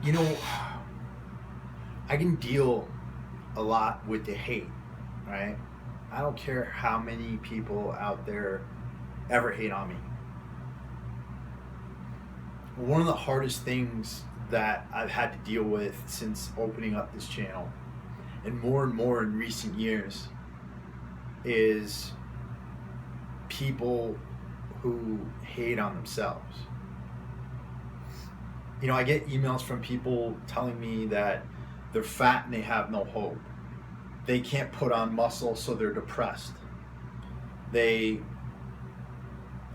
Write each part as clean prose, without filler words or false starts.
You know, I can deal a lot with the hate, right? I don't care how many people out there ever hate on me. One of the hardest things that I've had to deal with since opening up this channel, and more in recent years, is people who hate on themselves. You know, I get emails from people telling me that they're fat and they have no hope. They can't put on muscle, so they're depressed. They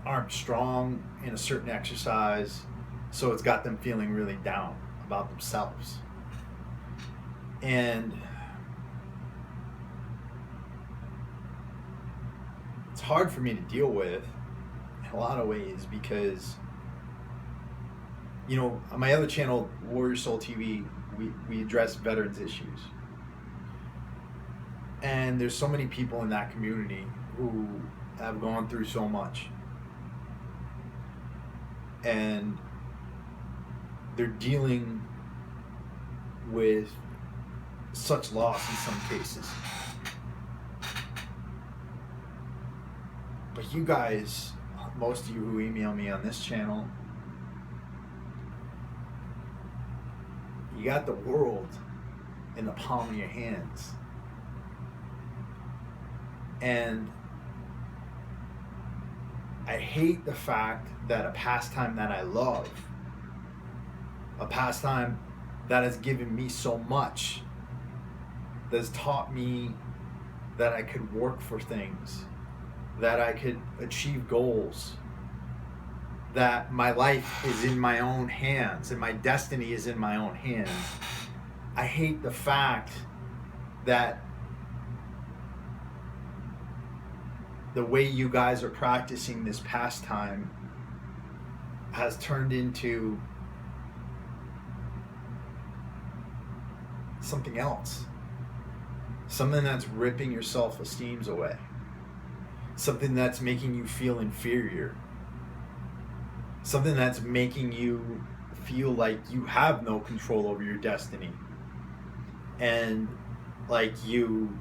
aren't strong in a certain exercise, so it's got them feeling really down about themselves. And it's hard for me to deal with in a lot of ways because, you know, on my other channel, Warrior Soul TV, we address veterans issues. And there's so many people in that community who have gone through so much. And they're dealing with such loss in some cases. But you guys, most of you who email me on this channel, you got the world in the palm of your hands. And I hate the fact that a pastime that I love, a pastime that has given me so much, that has taught me that I could work for things, that I could achieve goals, that my life is in my own hands and my destiny is in my own hands. I hate the fact that the way you guys are practicing this pastime has turned into something else. Something that's ripping your self-esteem away. Something that's making you feel inferior. Something that's making you feel like you have no control over your destiny. And like you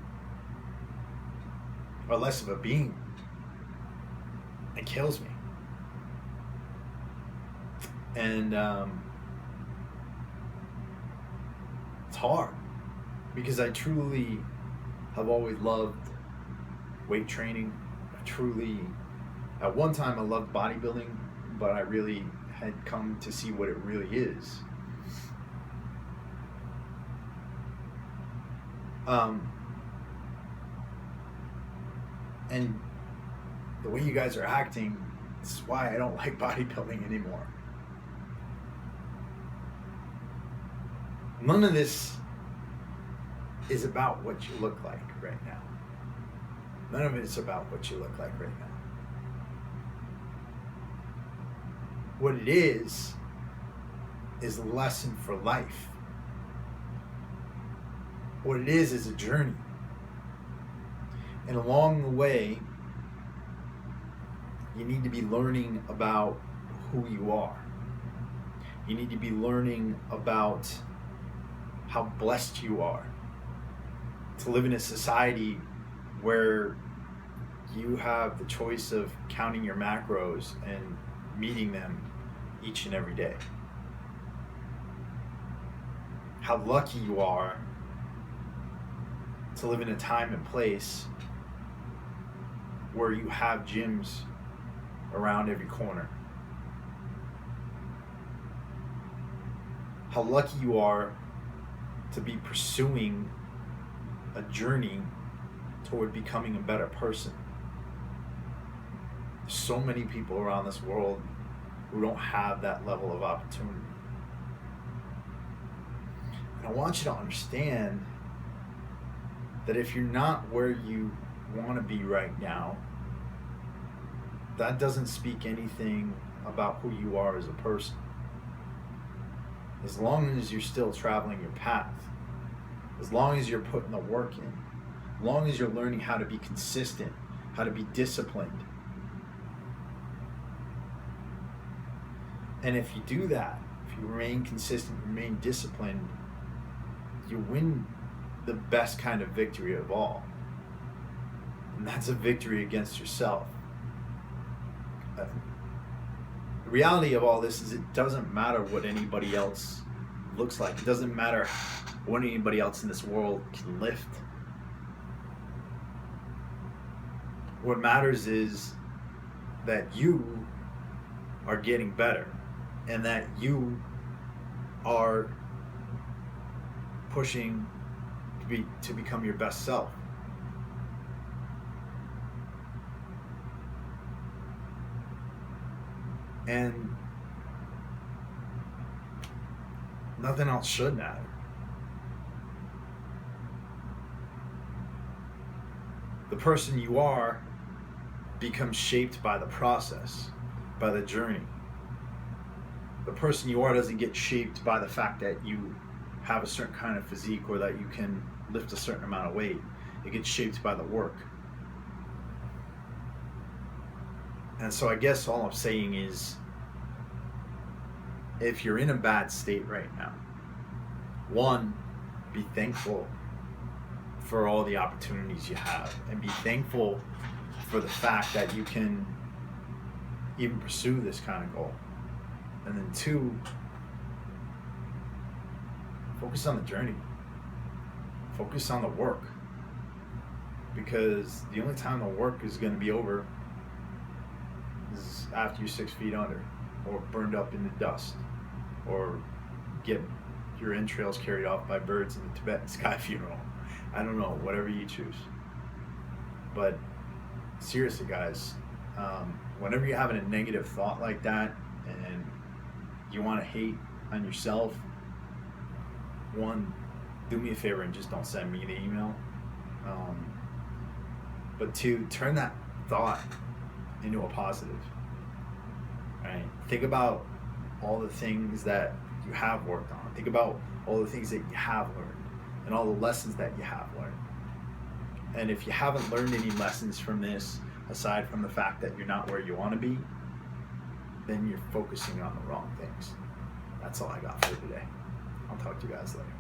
are less of a being. It kills me. And it's hard because I truly have always loved weight training. At one time I loved bodybuilding, but I really had come to see what it really is. And the way you guys are acting, this is why I don't like bodybuilding anymore. None of this is about what you look like right now. None of it is about what you look like right now. What it is a lesson for life. What it is a journey. And along the way, you need to be learning about who you are. You need to be learning about how blessed you are to live in a society where you have the choice of counting your macros and meeting them each and every day. How lucky you are to live in a time and place where you have gyms around every corner. How lucky you are to be pursuing a journey toward becoming a better person. There's so many people around this world who don't have that level of opportunity. And I want you to understand that if you're not where you want to be right now, that doesn't speak anything about who you are as a person. As long as you're still traveling your path, as long as you're putting the work in, as long as you're learning how to be consistent, how to be disciplined. And if you do that, if you remain consistent, remain disciplined, you win the best kind of victory of all. And that's a victory against yourself. The reality of all this is it doesn't matter what anybody else looks like. It doesn't matter what anybody else in this world can lift. What matters is that you are getting better and that you are pushing to become your best self. And nothing else should matter. The person you are becomes shaped by the process, by the journey. The person you are doesn't get shaped by the fact that you have a certain kind of physique or that you can lift a certain amount of weight. It gets shaped by the work. And so I guess all I'm saying is, if you're in a bad state right now, one, be thankful for all the opportunities you have, and be thankful for the fact that you can even pursue this kind of goal. And then two, focus on the journey. Focus on the work. Because the only time the work is going to be over is after you're 6 feet under, or burned up in the dust, or get your entrails carried off by birds in the Tibetan sky funeral. I don't know, whatever you choose. But seriously, guys, whenever you're having a negative thought like that and you want to hate on yourself, one, do me a favor and just don't send me the email. But two, turn that thought into a positive. Right? Think about all the things that you have worked on. Think about all the things that you have learned and all the lessons that you have learned. And if you haven't learned any lessons from this, aside from the fact that you're not where you want to be, then you're focusing on the wrong things. That's all I got for today. I'll talk to you guys later.